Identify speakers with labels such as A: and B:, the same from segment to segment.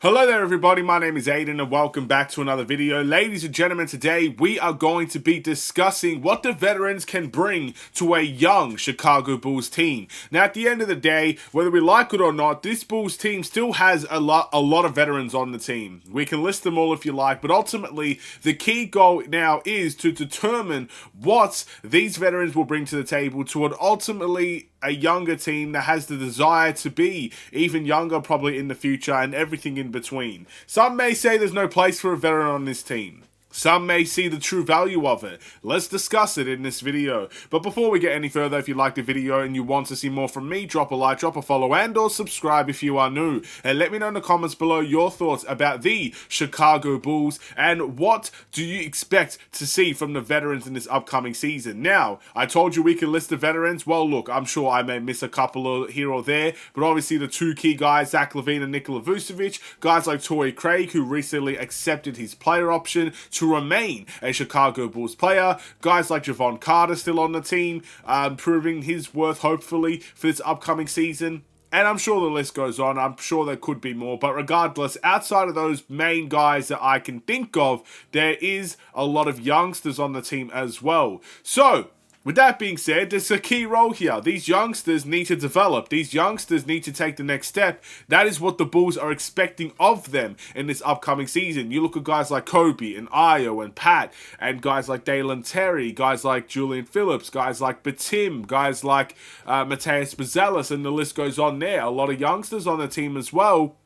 A: Hello there everybody, my name is Aiden and welcome back to another video. Ladies and gentlemen, today we are going to be discussing what the veterans can bring to a young Chicago Bulls team. Now at the end of the day, whether we like it or not, this Bulls team still has a lot of veterans on the team. We can list them all if you like, but ultimately the key goal now is to determine what these veterans will bring to the table to ultimately a younger team that has the desire to be even younger probably in the future and everything in between. Some may say there's no place for a veteran on this team. Some may see the true value of it. Let's discuss it in this video. But before we get any further, if you like the video and you want to see more from me, drop a like, drop a follow, and or subscribe if you are new. And let me know in the comments below your thoughts about the Chicago Bulls and what do you expect to see from the veterans in this upcoming season. Now, I told you we can list the veterans. Well, look, I'm sure I may miss a couple here or there, but obviously the two key guys, Zach LaVine and Nikola Vucevic, guys like Torrey Craig, who recently accepted his player option to remain a Chicago Bulls player. Guys like Jevon Carter still on the team, proving his worth hopefully for this upcoming season. And I'm sure the list goes on. I'm sure there could be more. But regardless, outside of those main guys that I can think of, there is a lot of youngsters on the team as well. So, with that being said, there's a key role here. These youngsters need to develop. These youngsters need to take the next step. That is what the Bulls are expecting of them in this upcoming season. You look at guys like Kobe and Ayo and Pat, and guys like Dalen Terry, guys like Julian Phillips, guys like Batim, guys like Mateus Bazelis, and the list goes on there. A lot of youngsters on the team as well.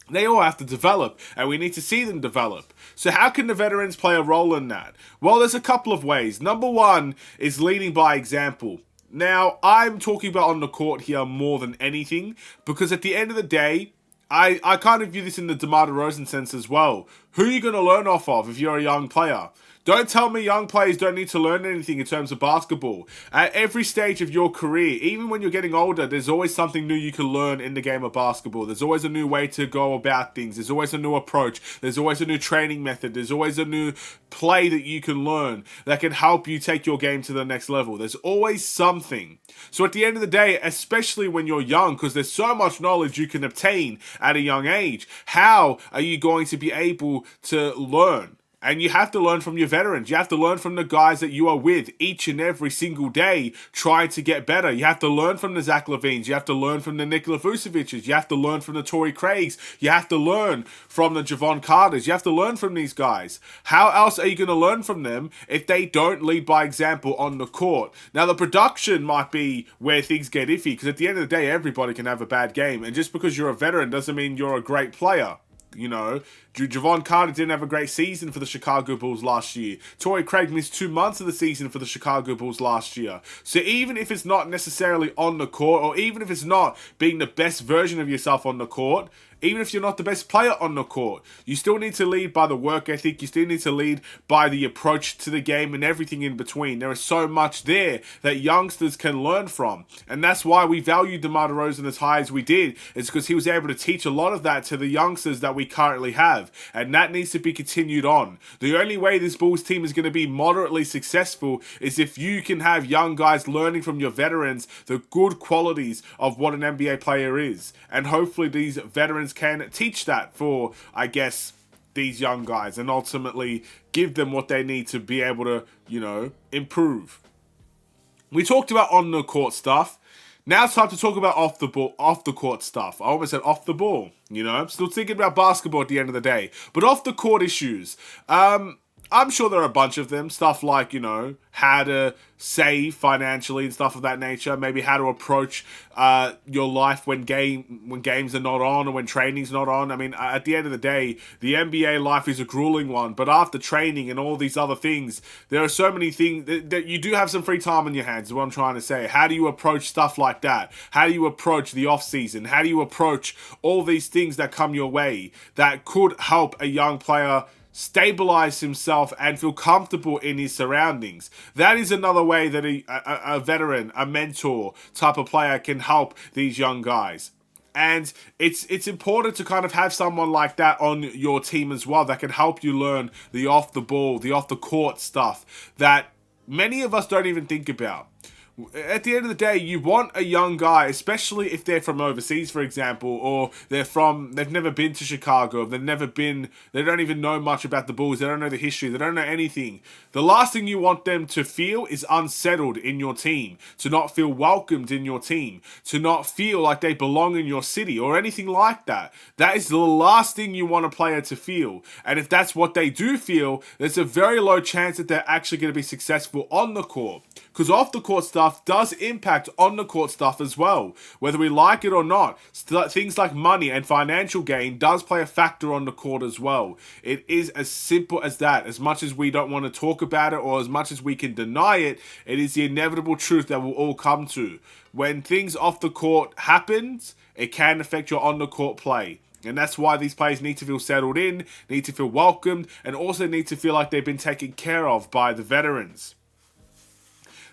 A: They all have to develop, and we need to see them develop. So how can the veterans play a role in that? Well, there's a couple of ways. Number one is leading by example. Now, I'm talking about on the court here more than anything, because at the end of the day, I kind of view this in the DeMar DeRozan sense as well. Who are you going to learn off of if you're a young player? Don't tell me young players don't need to learn anything in terms of basketball. At every stage of your career, even when you're getting older, there's always something new you can learn in the game of basketball. There's always a new way to go about things. There's always a new approach. There's always a new training method. There's always a new play that you can learn that can help you take your game to the next level. There's always something. So at the end of the day, especially when you're young, because there's so much knowledge you can obtain at a young age, how are you going to be able to learn? And you have to learn from your veterans. You have to learn from the guys that you are with each and every single day trying to get better. You have to learn from the Zach LaVines. You have to learn from the Nikola Vucevic's. You have to learn from the Torrey Craigs. You have to learn from the Jevon Carters. You have to learn from these guys. How else are you going to learn from them if they don't lead by example on the court? Now, the production might be where things get iffy, because at the end of the day, everybody can have a bad game. And just because you're a veteran doesn't mean you're a great player. You know, Jevon Carter didn't have a great season for the Chicago Bulls last year. Torrey Craig missed 2 months of the season for the Chicago Bulls last year. So even if it's not necessarily on the court, or even if it's not being the best version of yourself on the court, even if you're not the best player on the court, you still need to lead by the work ethic. You still need to lead by the approach to the game and everything in between. There is so much there that youngsters can learn from. And that's why we value DeMar DeRozan as high as we did. It's because he was able to teach a lot of that to the youngsters that we currently have. And that needs to be continued on. The only way this Bulls team is going to be moderately successful is if you can have young guys learning from your veterans the good qualities of what an NBA player is. And hopefully these veterans can teach that for, I guess, these young guys and ultimately give them what they need to be able to, you know, improve. We talked about on the court stuff. Now it's time to talk about off the court stuff. I almost said off the ball, you know. I'm still thinking about basketball at the end of the day. But off the court issues. I'm sure there are a bunch of them. Stuff like, you know, how to save financially and stuff of that nature. Maybe how to approach your life when games are not on or when training's not on. I mean, at the end of the day, the NBA life is a grueling one. But after training and all these other things, there are so many things that you do have some free time on your hands, is what I'm trying to say. How do you approach stuff like that? How do you approach the off season? How do you approach all these things that come your way that could help a young player stabilize himself and feel comfortable in his surroundings? That is another way that a veteran, a mentor type of player can help these young guys. And it's important to kind of have someone like that on your team as well that can help you learn the off the ball, the off the court stuff that many of us don't even think about. At the end of the day, you want a young guy, especially if they're from overseas, for example, or they've never been to Chicago, they don't even know much about the Bulls, they don't know the history, they don't know anything. The last thing you want them to feel is unsettled in your team, to not feel welcomed in your team, to not feel like they belong in your city or anything like that. That is the last thing you want a player to feel. And if that's what they do feel, there's a very low chance that they're actually going to be successful on the court. Because off the court stuff does impact on the court stuff as well. Whether we like it or not, things like money and financial gain does play a factor on the court as well. It is as simple as that. As much as we don't want to talk about it or as much as we can deny it, it is the inevitable truth that we'll all come to. When things off the court happens, it can affect your on the court play. And that's why these players need to feel settled in, need to feel welcomed, and also need to feel like they've been taken care of by the veterans.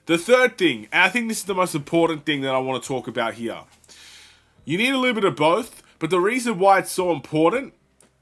A: The third thing, and I think this is the most important thing that I want to talk about here. You need a little bit of both, but the reason why it's so important,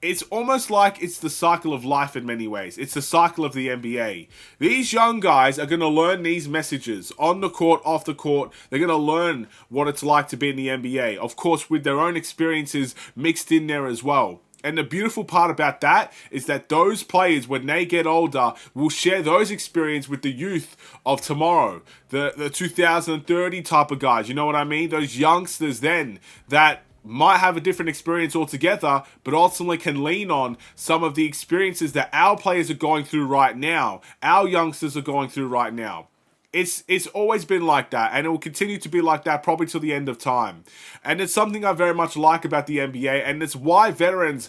A: it's almost like it's the cycle of life in many ways. It's the cycle of the NBA. These young guys are going to learn these messages on the court, off the court. They're going to learn what it's like to be in the NBA. Of course, with their own experiences mixed in there as well. And the beautiful part about that is that those players, when they get older, will share those experiences with the youth of tomorrow. The 2030 type of guys, you know what I mean? Those youngsters then that might have a different experience altogether, but ultimately can lean on some of the experiences that our players are going through right now. Our youngsters are going through right now. It's always been like that, and it will continue to be like that probably till the end of time. And it's something I very much like about the NBA, and it's why veterans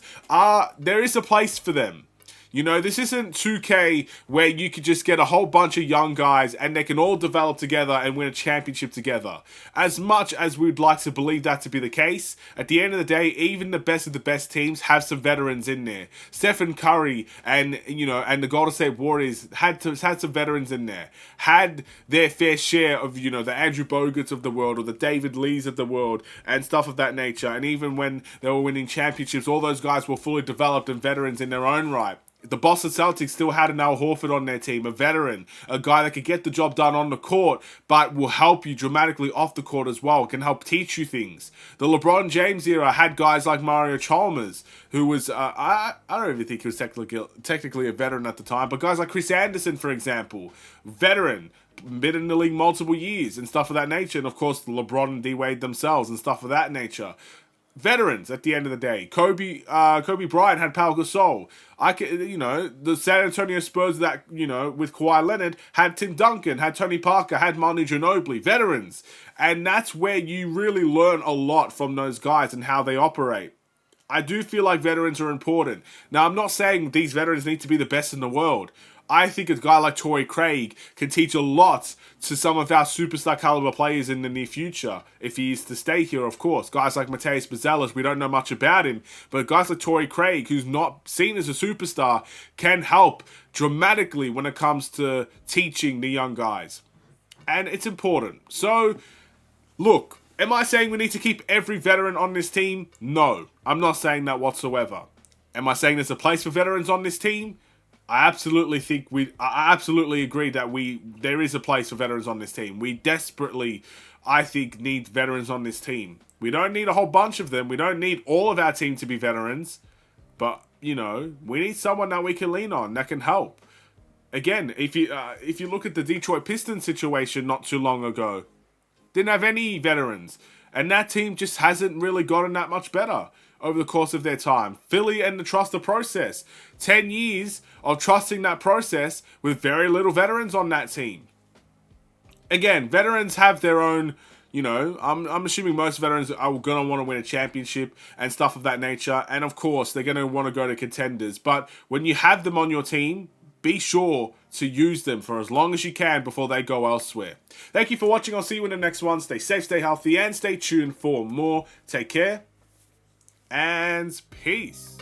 A: there is a place for them. You know, this isn't 2K where you could just get a whole bunch of young guys and they can all develop together and win a championship together. As much as we'd like to believe that to be the case, at the end of the day, even the best of the best teams have some veterans in there. Stephen Curry and the Golden State Warriors had some veterans in there. Had their fair share of, the Andrew Bogut's of the world or the David Lees of the world and stuff of that nature. And even when they were winning championships, all those guys were fully developed and veterans in their own right. The Boston Celtics still had an Al Horford on their team, a veteran, a guy that could get the job done on the court, but will help you dramatically off the court as well, can help teach you things. The LeBron James era had guys like Mario Chalmers, who was, I don't even think he was technically a veteran at the time, but guys like Chris Anderson, for example, veteran, been in the league multiple years and stuff of that nature, and of course LeBron and D-Wade themselves and stuff of that nature. Veterans at the end of the day. Kobe Bryant had Pau Gasol. The San Antonio Spurs that, with Kawhi Leonard had Tim Duncan, had Tony Parker, had Manu Ginobili. Veterans. And that's where you really learn a lot from those guys and how they operate. I do feel like veterans are important. Now, I'm not saying these veterans need to be the best in the world. I think a guy like Torrey Craig can teach a lot to some of our superstar caliber players in the near future, if he is to stay here, of course. Guys like Mateus Bazelas, we don't know much about him, but guys like Torrey Craig, who's not seen as a superstar, can help dramatically when it comes to teaching the young guys. And it's important. So, look, am I saying we need to keep every veteran on this team? No, I'm not saying that whatsoever. Am I saying there's a place for veterans on this team? I absolutely agree that there is a place for veterans on this team. We desperately, I think, need veterans on this team. We don't need a whole bunch of them. We don't need all of our team to be veterans. But, we need someone that we can lean on, that can help. Again, if you look at the Detroit Pistons situation not too long ago, didn't have any veterans. And that team just hasn't really gotten that much better over the course of their time. Philly and the trust the process. 10 years of trusting that process with very little veterans on that team. Again, veterans have their own, I'm assuming most veterans are going to want to win a championship and stuff of that nature. And of course, they're going to want to go to contenders. But when you have them on your team, be sure to use them for as long as you can before they go elsewhere. Thank you for watching. I'll see you in the next one. Stay safe, stay healthy, and stay tuned for more. Take care. And peace.